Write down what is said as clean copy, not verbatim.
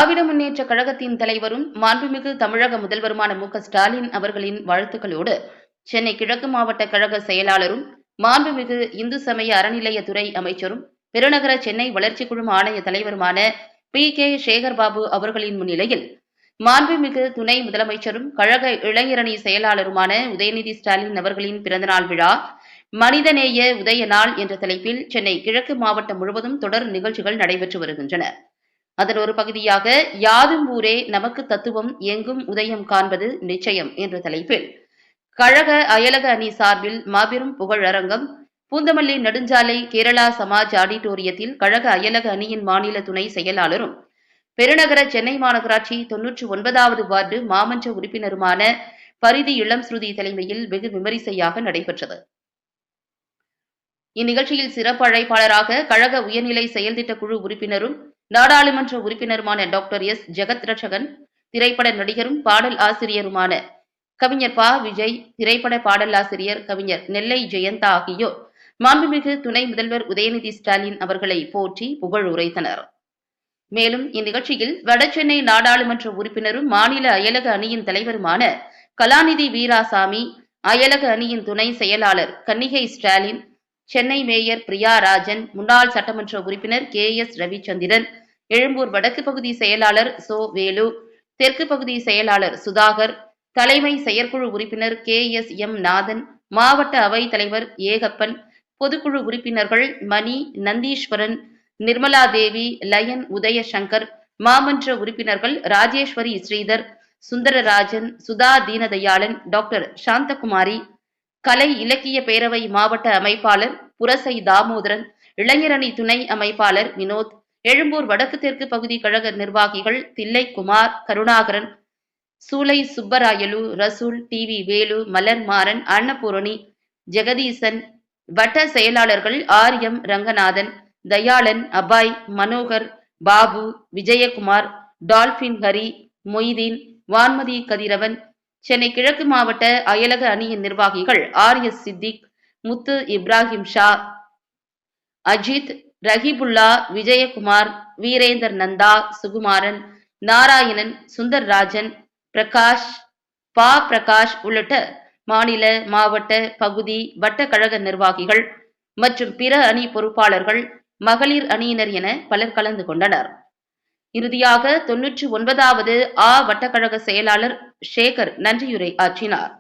திராவிட முன்னேற்ற கழகத்தின் தலைவரும் மாண்புமிகு தமிழக முதல்வருமான மு.க.ஸ்டாலின் அவர்களின் வாழ்த்துக்களோடு சென்னை கிழக்கு மாவட்ட கழக செயலாளரும் மாண்புமிகு இந்து சமய அறநிலையத்துறை அமைச்சரும் பெருநகர சென்னை வளர்ச்சி குழும ஆணைய தலைவருமான பி.கே. சேகர்பாபு அவர்களின் முன்னிலையில் மாண்புமிகு துணை முதலமைச்சரும் கழக இளைஞரணி செயலாளருமான உதயநிதி ஸ்டாலின் அவர்களின் பிறந்தநாள் விழா மனிதநேய உதய நாள் என்ற தலைப்பில் சென்னை கிழக்கு மாவட்டம் முழுவதும் தொடர் நிகழ்ச்சிகள் நடைபெற்று வருகின்றன. அதன் ஒரு பகுதியாக யாதும் ஊரே நமக்கு தத்துவம் எங்கும் உதயம் காண்பது நிச்சயம் என்ற தலைப்பில் கழக அயலக அணி சார்பில் மாபெரும் புகழரங்கம் பூந்தமல்லி நெடுஞ்சாலை கேரளா சமாஜ் ஆடிட்டோரியத்தில் கழக அயலக அணியின் மாநில துணை செயலாளரும் பெருநகர சென்னை மாநகராட்சி 99வது வார்டு மாமன்ற உறுப்பினருமான பரிதி இளம் ஸ்ருதி தலைமையில் வெகு விமரிசையாக நடைபெற்றது. இந்நிகழ்ச்சியில் சிறப்பு அழைப்பாளராக கழக உயர்நிலை செயல்திட்ட குழு உறுப்பினரும் நாடாளுமன்ற உறுப்பினருமான டாக்டர் எஸ். ஜெகத் ரட்சகன், திரைப்பட நடிகரும் பாடல் ஆசிரியருமான கவிஞர் ப. விஜய், திரைப்பட பாடலாசிரியர் கவிஞர் நெல்லை ஜெயந்தா ஆகியோர் மாண்புமிகு துணை முதல்வர் உதயநிதி ஸ்டாலின் அவர்களை போற்றி புகழ் உரைத்தனர். மேலும் இந்நிகழ்ச்சியில் வடசென்னை நாடாளுமன்ற உறுப்பினரும் மாநில அயலக அணியின் தலைவருமான கலாநிதி வீராசாமி, அயலக அணியின் துணை செயலாளர் கன்னிகை ஸ்டாலின், சென்னை மேயர் பிரியா ராஜன், முன்னாள் சட்டமன்ற உறுப்பினர் K.S. ரவிச்சந்திரன், எழும்பூர் வடக்கு பகுதி செயலாளர் சோ. வேலு, தெற்கு பகுதி செயலாளர் சுதாகர், தலைமை செயற்குழு உறுப்பினர் K.S.M. நாதன், மாவட்ட அவைத் தலைவர் ஏகப்பன், பொதுக்குழு உறுப்பினர்கள் மணி, நந்தீஸ்வரன், நிர்மலா தேவி, லயன் உதயசங்கர், மாமன்ற உறுப்பினர்கள் ராஜேஸ்வரி ஸ்ரீதர், சுந்தரராஜன், சுதா தீனதயாளன், டாக்டர் சாந்தகுமாரி, கலை இலக்கிய பேரவை மாவட்ட அமைப்பாளர் புரசை தாமோதரன், இளைஞரணி துணை அமைப்பாளர் வினோத், எழும்பூர் வடக்கு தெற்கு பகுதி கழக நிர்வாகிகள் தில்லைக்குமார், கருணாகரன், சூலை சுப்பராயலு, ரசூல், டி.வி. வேலு, மலர்மாறன், அன்னபூரணி, ஜெகதீசன், வட்ட செயலாளர்கள் ஆரியம் ரங்கநாதன், தயாளன், அபாய், மனோகர், பாபு, விஜயகுமார், டால்பின் ஹரி, மொய்தீன், வான்மதி கதிரவன், சென்னை கிழக்கு மாவட்ட அயலக அணியின் நிர்வாகிகள் R.S. சித்திக், முத்து இப்ராஹிம் ஷா, அஜித், ரஹிபுல்லா, விஜயகுமார், வீரேந்தர் நந்தா, சுகுமாரன், நாராயணன், சுந்தர்ராஜன், பிரகாஷ், பா. பிரகாஷ் உள்ளிட்ட மாநில, மாவட்ட, பகுதி, வட்ட கழக நிர்வாகிகள் மற்றும் பிற அணி பொறுப்பாளர்கள், மகளிர் அணியினர் என பலர் கலந்து கொண்டனர். இறுதியாக 99வது வட்டக்கழக செயலாளர் சேகர் நன்றியுரை ஆற்றினார்.